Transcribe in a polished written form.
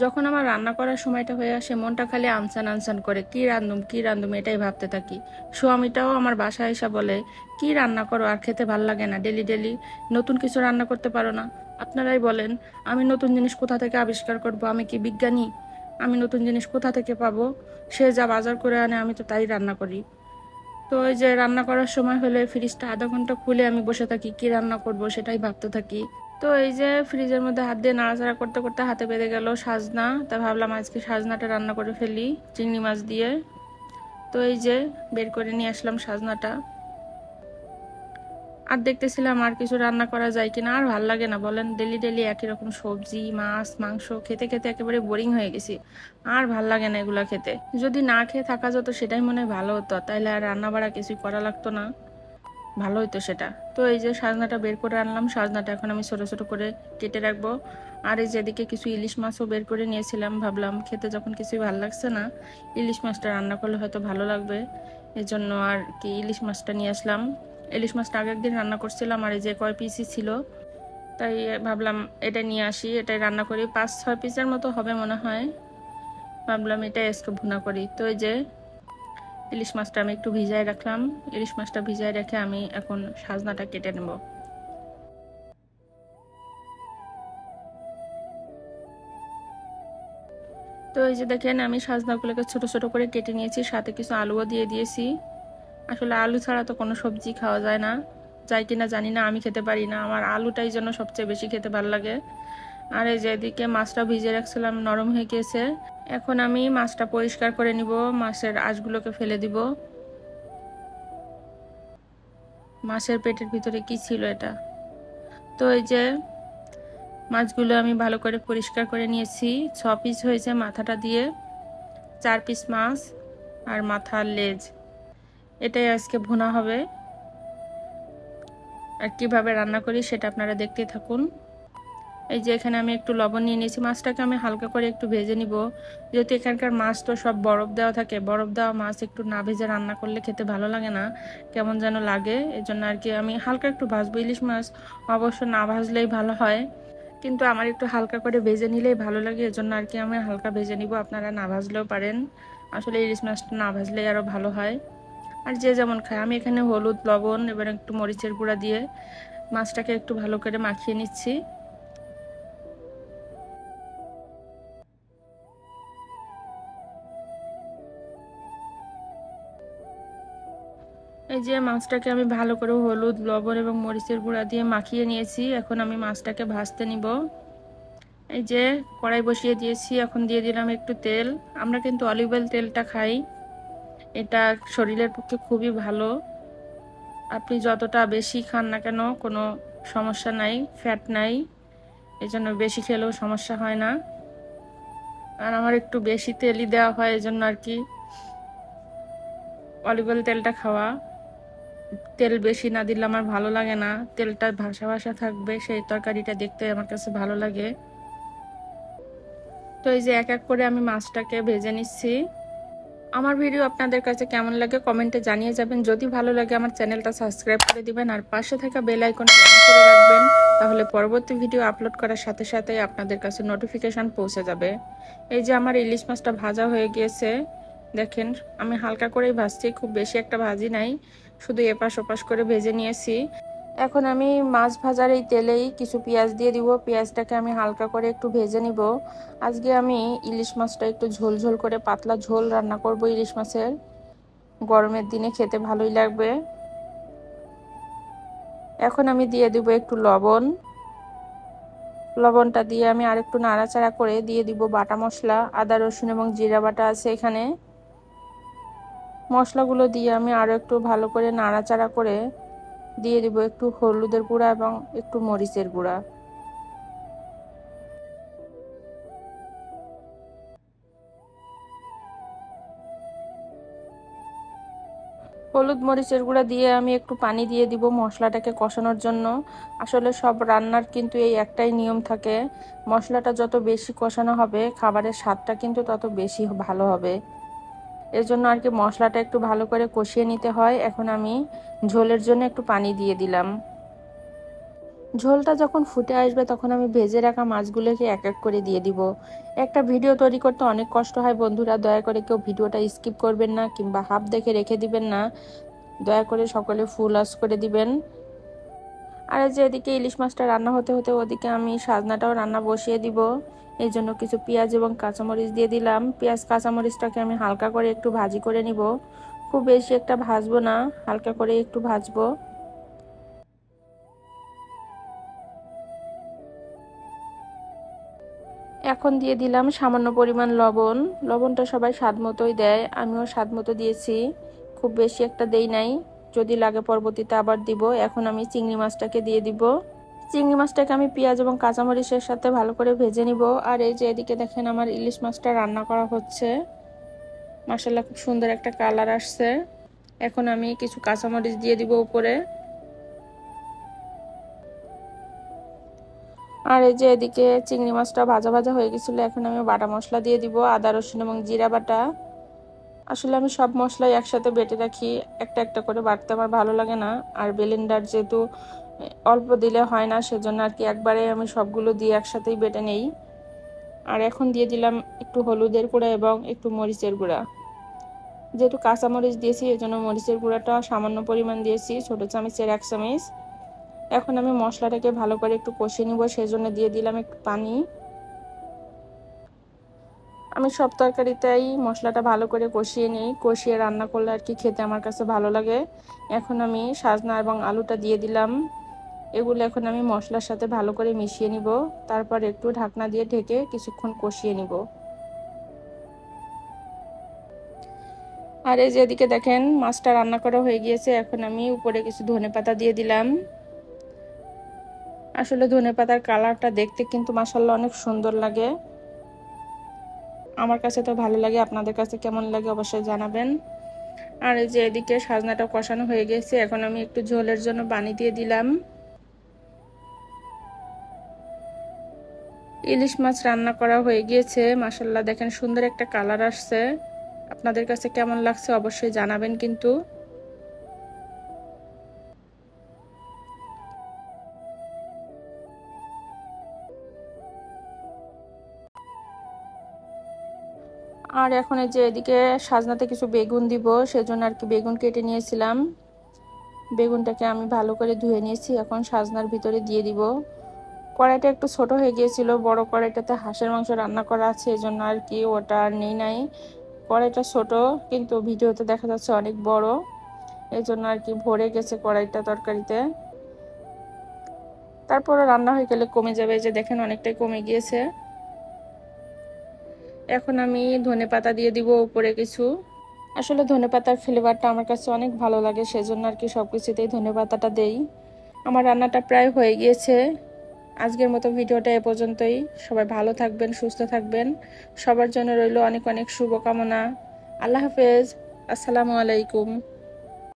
যখন আমার রান্না করার সময়টা হয়ে আসে মনটা খালি আনসান আনসান করে, কি রান্ধুম এটাই ভাবতে থাকি। স্বামীটাও আমার বাসায় এসে বলে, কি রান্না করো, আর খেতে ভাল লাগে না, ডেলি ডেলি নতুন কিছু রান্না করতে পারো না? আপনারাই বলেন, আমি নতুন জিনিস কোথা থেকে আবিষ্কার করব? আমি কি বিজ্ঞানী? আমি নতুন জিনিস কোথা থেকে পাবো? সে যা বাজার করে আনে আমি তো তাই রান্না করি। তো ওই যে রান্না করার সময় হলে ফ্রিজটা আধা ঘন্টা খুলে আমি বসে থাকি, কি রান্না করব সেটাই ভাবতে থাকি। তো এই যে ফ্রিজের মধ্যে হাত দিয়ে নাড়াচাড়া করতে করতে হাতে বেঁধে গেল সাজনা। তা ভাবলাম আজকে সাজনাটা রান্না করে ফেলি চিংড়ি মাছ দিয়ে। তো এই যে বের করে নিয়ে আসলাম সাজনাটা। আর দেখতেছিলাম আর কিছু রান্না করা যায় কিনা। আর ভাল লাগে না বলেন, ডেলি ডেলি একই রকম সবজি মাছ মাংস খেতে খেতে একেবারে বোরিং হয়ে গেছি। আর ভাল লাগে না এগুলা খেতে। যদি না খেয়ে থাকা যেত সেটাই মনে হয় ভালো হতো, তাইলে আর রান্না বাড়া কিছুই করা লাগতো না, ভালো হইতো সেটা। তো এই যে সাজনাটা বের করে আনলাম, সাজনাটা এখন আমি ছোট ছোট করে কেটে রাখবো। আর এই যেদিকে কিছু ইলিশ মাছও বের করে নিয়েছিলাম, ভাবলাম খেতে যখন কিছুই ভালো লাগছে না, ইলিশ মাছটা রান্না করলে হয়তো ভালো লাগবে, এই জন্য আর কি ইলিশ মাছটা নিয়ে আসলাম। ইলিশ মাছটা আগের দিন রান্না করছিলাম, আর এই যে কয় পিসই ছিল, তাই ভাবলাম এটা নিয়ে আসি, এটাই রান্না করি। 5-6 পিসের মতো হবে মনে হয়, ভাবলাম এটাই আজকে ভুনা করি। তো এই যে ইলিশ মাছটা আমি একটু ভিজায় রাখলাম। ইলিশ মাছটা ভিজায় রেখে আমি এখন সাজনাটা কেটে নেব। তো এই যে দেখেন আমি সাজনাগুলোকে ছোট ছোট করে কেটে নিয়েছি, সাথে কিছু আলুও দিয়ে দিয়েছি। আসলে আলু ছাড়া তো কোনো সবজি খাওয়া যায় না, যায় কিনা জানি না, আমি খেতে পারি না, আমার আলুটাই যেন সবচেয়ে বেশি খেতে ভালো লাগে। আর এই যে এদিকে মাছটা ভিজে রাখছিলাম, নরম হয়ে গিয়েছে। এখন আমি মাছটা পরিষ্কার করে নিব, মাছের আঁশগুলোকে ফেলে দিব। মাছের পেটের ভিতরে কি ছিল এটা। তো এই যে মাছগুলো আমি ভালো করে পরিষ্কার করে নিয়েছি। 6 পিস হয়েছে মাথাটা দিয়ে, 4 পিস মাছ আর মাথার লেজ। এটাই আজকে ভুনা হবে। আর কিভাবে রান্না করি সেটা আপনারা দেখতে থাকুন। এই যে এখানে আমি একটু লবণ নিয়ে নিয়েছি, মাছটাকে আমি হালকা করে একটু ভেজে নিব। যেহেতু এখানকার মাছ তো সব বরফ দেওয়া থাকে, বরফ দেওয়া মাছ একটু না ভেজে রান্না করলে খেতে ভালো লাগে না, কেমন যেন লাগে। এই জন্য আর কি আমি হালকা একটু ভাজবো। ইলিশ মাছ অবশ্য না ভাজলেই ভালো হয়, কিন্তু আমার একটু হালকা করে ভেজে নিলেই ভালো লাগে, এজন্য আর কি আমি হালকা ভেজে নিব। আপনারা না ভাজলেও পারেন, আসলে ইলিশ মাছটা না ভাজলেই আরও ভালো হয়। আর যে যেমন খায়, আমি এখানে হলুদ লবণ এবার একটু মরিচের গুঁড়া দিয়ে মাছটাকে একটু ভালো করে মাখিয়ে নিচ্ছি। এই যে মাছটাকে আমি ভালো করে হলুদ লবণ এবং মরিচের গুঁড়া দিয়ে মাখিয়ে নিয়েছি। এখন আমি মাছটাকে ভাজতে নিব। এই যে কড়াই বসিয়ে দিয়েছি, এখন দিয়ে দিলাম একটু তেল। আমরা কিন্তু অলিভ অয়েল তেলটা খাই, এটা শরীরের পক্ষে খুবই ভালো। আপনি যতটা বেশি খান না কেন কোনো সমস্যা নাই, ফ্যাট নাই, এই জন্য বেশি খেলেও সমস্যা হয় না। আর আমার একটু বেশি তেলই দেওয়া হয়, এই জন্য আর কি অলিভ অয়েল তেলটা খাওয়া। তেল বেশি না দিলে আমার ভালো লাগে না, তেলটা ভাসা ভাসা থাকবে, সেই তরকারিটা দেখতে আমার কাছে ভালো লাগে। তো এই যে এক এক করে আমি মাছটাকে ভেজে নিচ্ছি। আমার ভিডিও আপনাদের কাছে কেমন লাগে কমেন্টে জানিয়ে যাবেন। যদি ভালো লাগে আমার চ্যানেলটা সাবস্ক্রাইব করে দিবেন, আর পাশে থাকা বেল আইকনটা অন করে রাখবেন, তাহলে পরবর্তী ভিডিও আপলোড করার সাথে সাথে আপনাদের কাছে নোটিফিকেশন পৌঁছে যাবে। এই যে আমার ইলিশ মাছটা ভাজা হয়ে গিয়েছে, দেখেন আমি হালকা করেই ভাজছি, খুব বেশি একটা ভাজি নাই, শুধু এপাশ ওপাশ করে ভেজে নিয়েছি। এখন আমি মাছ ভাজার এই তেলেই কিছু পেঁয়াজ দিয়ে দিব, পেঁয়াজটাকে আমি হালকা করে একটু ভেজে নিব। আজকে আমি ইলিশ মাছটা একটু ঝোল ঝোল করে পাতলা ঝোল রান্না করব ইলিশ মাছের, গরমের দিনে খেতে ভালোই লাগবে। এখন আমি দিয়ে দিব একটু লবণ। লবণটা দিয়ে আমি আরেকটু নাড়াচাড়া করে দিয়ে দিব বাটা মশলা, আদা রসুন এবং জিরা বাটা আছে এখানে। মশলাগুলো দিয়ে আমি আরো একটু ভালো করে নাড়াচাড়া করে দিয়ে দিব একটু হলুদের গুঁড়া এবং একটু মরিচের গুঁড়া। হলুদ মরিচের গুঁড়া দিয়ে আমি একটু পানি দিয়ে দিব মশলাটাকে কষানোর জন্য। আসলে সব রান্নার কিন্তু এই একটাই নিয়ম থাকে, মশলাটা যত বেশি কষানো হবে খাবারের স্বাদটা কিন্তু তত বেশি ভালো হবে। এর জন্য আর কি মশলাটা একটু ভালো করে কষিয়ে নিতে হয়। এখন আমি ঝোলের জন্য একটু পানি দিয়ে দিলাম। ঝোলটা যখন ফুটে আসবে তখন আমি ভেজে রাখা মাছগুলোকে এক এক করে দিয়ে দিব। একটা ভিডিও তৈরি করতে অনেক কষ্ট হয় বন্ধুরা, দয়া করে কেউ ভিডিওটা স্কিপ করবেন না কিংবা হাফ দেখে রেখে দিবেন না, দয়া করে সকলে ফুল ওয়াচ করে দিবেন। আর এই যে এদিকে ইলিশ মাছটা রান্না হতে হতে ওদিকে আমি সাজনাটাও রান্না বসিয়ে দিব। এই জন্য কিছু পেঁয়াজ এবং কাঁচামরিচ দিয়ে দিলাম। পেঁয়াজ কাঁচামরিচটাকে আমি হালকা করে একটু ভাজি করে নিব, খুব বেশি একটা ভাজবো না, হালকা করে একটু ভাজবো। এখন দিয়ে দিলাম সামান্য পরিমাণ লবণ। লবণটা সবাই স্বাদ মতোই দেয়, আমিও স্বাদ মতো দিয়েছি, খুব বেশি একটা দেই নাই, যদি লাগে পরবর্তীতে আবার দিব। এখন আমি চিংড়ি মাছটাকে দিয়ে দিব। চিংড়ি মাছটাকে আমি পেঁয়াজ এবং কাঁচামরিচের সাথে ভালো করে ভেজে নিব। আর এই যে এদিকে দেখেন আমার ইলিশ মাছটা রান্না করা হচ্ছে, মাশাআল্লাহ খুব সুন্দর একটা কালার আসছে। এখন আমি কিছু কাঁচামরিচ দিয়ে দিব উপরে। আর এই যে এদিকে চিংড়ি মাছটা ভাজা ভাজা হয়ে গেছিলো, এখন আমি বাটা মশলা দিয়ে দিব, আদা রসুন এবং জিরা বাটা। আসলে আমি সব মশলাই একসাথে বেটে রাখি, একটা একটা করে বাটতে আমার ভালো লাগে না, আর ব্লেন্ডার যেহেতু অল্প দিলে হয় না, সেজন্য আর কি একবারে আমি সবগুলো দিয়ে একসাথেই বেটে নেই। আর এখন দিয়ে দিলাম একটু হলুদের গুঁড়া এবং একটু মরিচের গুঁড়া। যেহেতু কাঁচা মরিচ দিয়েছি এজন্য মরিচের গুঁড়াটা সামান্য পরিমাণ দিয়েছি, ছোট চামচের 1 চামচ। এখন আমি মশলাটাকে ভালো করে একটু কষিয়ে নিব, সেজন্য দিয়ে দিলাম একটু পানি। আমি সব তরকারিতেই মশলাটা ভালো করে কষিয়ে নিই, কষিয়ে রান্না করলে আর কি খেতে আমার কাছে ভালো লাগে। এখন আমি সাজনা এবং আলুটা দিয়ে দিলাম, এগুলো এখন আমি মশলার সাথে ভালো করে মিশিয়ে নিব, তারপর একটু ঢাকনা দিয়ে ঢেকে কিছুক্ষণ কষিয়ে নিব। আর এই যে এদিকে দেখেন মাছটা রান্না করা হয়ে গিয়েছে, এখন আমি উপরে কিছু ধনেপাতা দিয়ে দিলাম। আসলে ধনেপাতার কালারটা দেখতে কিন্তু মাশাআল্লাহ অনেক সুন্দর লাগে, আমার কাছে তো ভালো লাগে, আপনাদের কাছে কেমন লাগে অবশ্যই জানাবেন। আর এই যে এদিকে সাজনাটা কষানো হয়ে গেছে, এখন আমি একটু ঝোলের জন্য পানি দিয়ে দিলাম। ইলিশ মাছ রান্না করা হয়ে গিয়েছে, মাশাআল্লাহ দেখেন সুন্দর একটা কালার আসছে, আপনাদের কাছে কেমন লাগছে অবশ্যই জানাবেন কিন্তু। আর এখন এই যে এদিকে সাজনাতে কিছু বেগুন দিব, সেজন্য আর কি বেগুন কেটে নিয়েছিলাম, বেগুনটাকে আমি ভালো করে ধুয়ে নিয়েছি, এখন সাজনার ভিতরে দিয়ে দিব। কড়াইটা একটু ছোট হয়ে গিয়েছিল, বড় কড়াইটাতে হাঁসের মাংস রান্না করা আছে, এজন্য আর কি ওটা আর নেই নাই। কড়াইটা ছোট কিন্তু ভিডিওতে দেখা যাচ্ছে অনেক বড়, এজন্য আর কি ভরে গেছে কড়াইটা তরকারিতে। তারপরে রান্না হয়ে গেলে কমে যাবে, যে দেখেন অনেকটাই কমে গিয়েছে। এখন আমি ধনেপাতা দিয়ে দিব উপরে কিছু। আসলে ধনেপাতার ফ্লেভারটা আমার কাছে অনেক ভালো লাগে, সেজন্য আর কি সবকিছুতেই ধনেপাতাটা দেই। আমার রান্নাটা প্রায় হয়ে গিয়েছে, আজকের মতো ভিডিওটা এ পর্যন্তই। সবাই ভালো থাকবেন, সুস্থ থাকবেন, সবার জন্য রইল অনেক অনেক শুভকামনা। আল্লাহ হাফেজ, আসসালামু আলাইকুম।